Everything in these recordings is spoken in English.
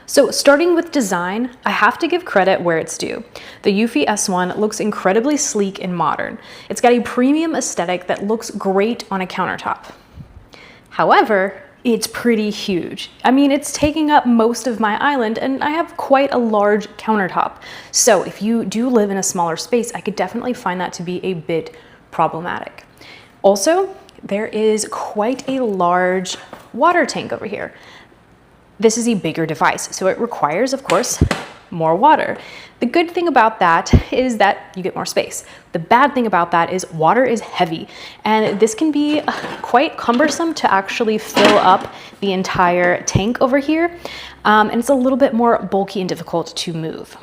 So starting with design, I have to give credit where it's due. The Eufy S1 looks incredibly sleek and modern. It's got a premium aesthetic that looks great on a countertop. However, it's pretty huge. I mean, it's taking up most of my island and I have quite a large countertop. So if you do live in a smaller space, I could definitely find that to be a bit problematic. Also, there is quite a large water tank over here. This is a bigger device, so it requires, of course, more water. The good thing about that is that you get more space. The bad thing about that is water is heavy, and this can be quite cumbersome to actually fill up the entire tank over here, and it's a little bit more bulky and difficult to move.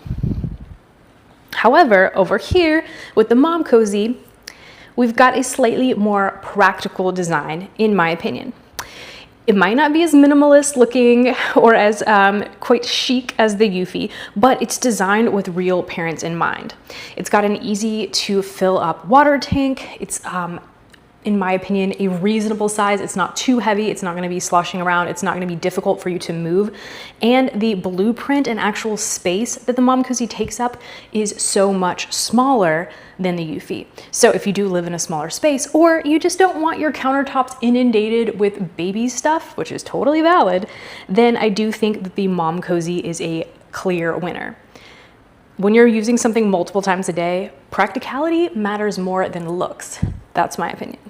However, over here with the Momcozy, we've got a slightly more practical design, in my opinion. It might not be as minimalist looking or as quite chic as the Eufy, but it's designed with real parents in mind. It's got an easy to fill up water tank. It's, in my opinion, a reasonable size. It's not too heavy. It's not going to be sloshing around. It's not going to be difficult for you to move. And the blueprint and actual space that the Momcozy takes up is so much smaller than the Eufy. So if you do live in a smaller space, or you just don't want your countertops inundated with baby stuff, which is totally valid, then I do think that the Momcozy is a clear winner. When you're using something multiple times a day, practicality matters more than looks. That's my opinion.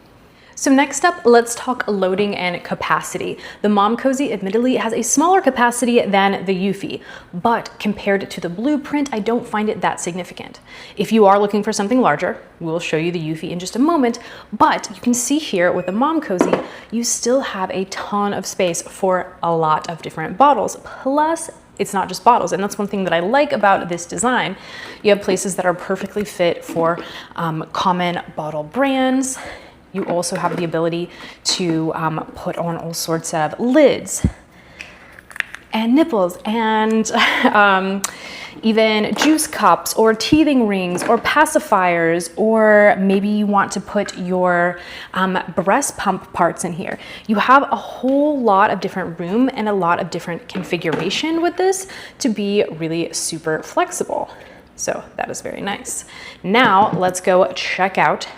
So next up, let's talk loading and capacity. The Momcozy admittedly has a smaller capacity than the Eufy, but compared to the blueprint, I don't find it that significant. If you are looking for something larger, we'll show you the Eufy in just a moment, but you can see here with the Momcozy, you still have a ton of space for a lot of different bottles. Plus, it's not just bottles, and that's one thing that I like about this design. You have places that are perfectly fit for common bottle brands. You also have the ability to put on all sorts of lids and nipples and even juice cups or teething rings or pacifiers, or maybe you want to put your breast pump parts in here. You have a whole lot of different room and a lot of different configuration with this to be really super flexible. So that is very nice. Now let's go check out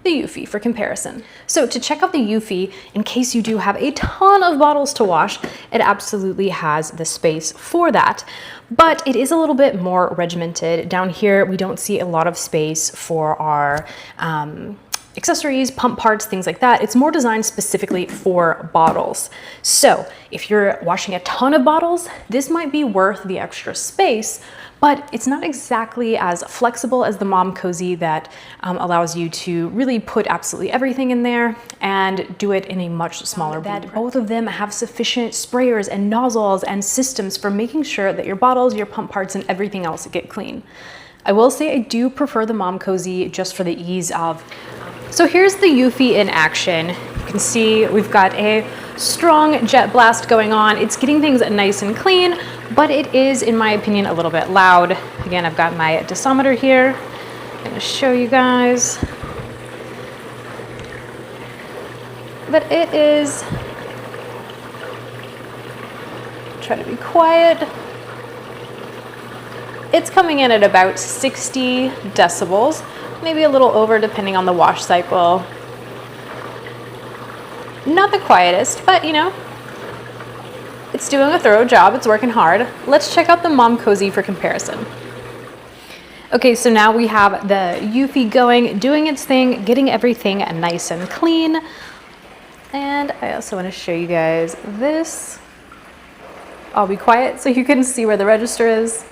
the Eufy for comparison. So to check out the Eufy, in case you do have a ton of bottles to wash, it absolutely has the space for that, but it is a little bit more regimented. Down here, we don't see a lot of space for our accessories, pump parts, things like that. It's more designed specifically for bottles. So if you're washing a ton of bottles, this might be worth the extra space, but it's not exactly as flexible as the Momcozy that allows you to really put absolutely everything in there and do it in a much smaller blueprint. Both of them have sufficient sprayers and nozzles and systems for making sure that your bottles, your pump parts, and everything else get clean. I will say I do prefer the Momcozy just for the ease of. So here's the Eufy in action. You can see we've got a strong jet blast going on. It's getting things nice and clean, but it is, in my opinion, a little bit loud. Again, I've got my decimeter here. I'm gonna show you guys that it is, try to be quiet. It's coming in at about 60 decibels, maybe a little over depending on the wash cycle. Not the quietest, but you know, it's doing a thorough job, it's working hard. Let's check out the Momcozy for comparison. Okay, so now we have the Eufy going, doing its thing, getting everything nice and clean. And I also want to show you guys this. I'll be quiet so you can see where the register is.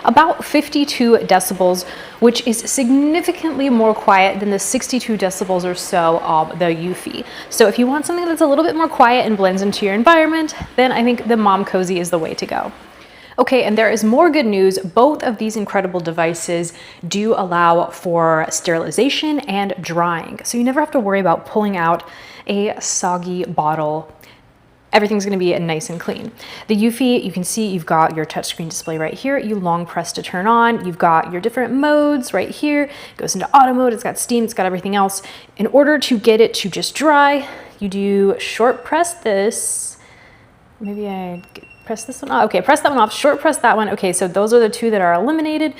About 52 decibels, which is significantly more quiet than the 62 decibels or so of the Eufy. So if you want something that's a little bit more quiet and blends into your environment, then I think the Momcozy is the way to go. Okay, and there is more good news. Both of these incredible devices do allow for sterilization and drying. So you never have to worry about pulling out a soggy bottle everything's gonna be nice and clean. The Eufy, you can see you've got your touchscreen display right here. You long press to turn on. You've got your different modes right here. It goes into auto mode, it's got steam, it's got everything else. In order to get it to just dry, you do short press this. Maybe I press this one. Oh, okay, press that one off, short press that one. Okay, so those are the two that are eliminated.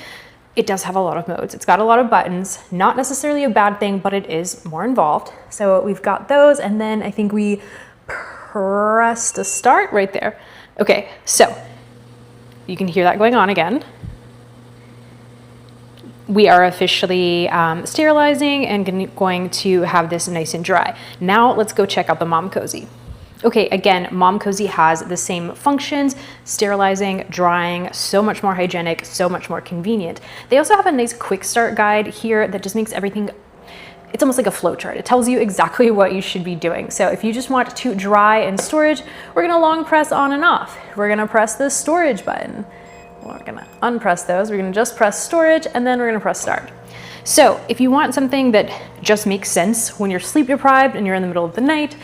It does have a lot of modes. It's got a lot of buttons, not necessarily a bad thing, but it is more involved. So we've got those, and then I think we press to start right there. Okay, so you can hear that going on again. We are officially sterilizing and going to have this nice and dry. Now let's go check out the Momcozy. Okay, again, Momcozy has the same functions, sterilizing, drying, so much more hygienic, so much more convenient. They also have a nice quick start guide here that just makes everything, it's almost like a flow chart. It tells you exactly what you should be doing. So if you just want to dry and storage, we're gonna long press on and off. We're gonna press the storage button. We're gonna unpress those. We're gonna just press storage, and then we're gonna press start. So if you want something that just makes sense when you're sleep deprived and you're in the middle of the night,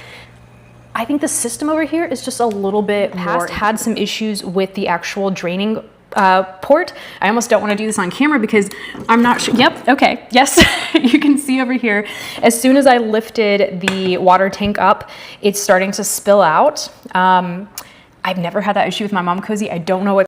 I think the system over here is just a little bit more. Had some issues with the actual draining port. I almost don't want to do this on camera because I'm not sure. Yep, okay, yes, you can see over here, as soon as I lifted the water tank up, it's starting to spill out. I've never had that issue with my Momcozy. I don't know what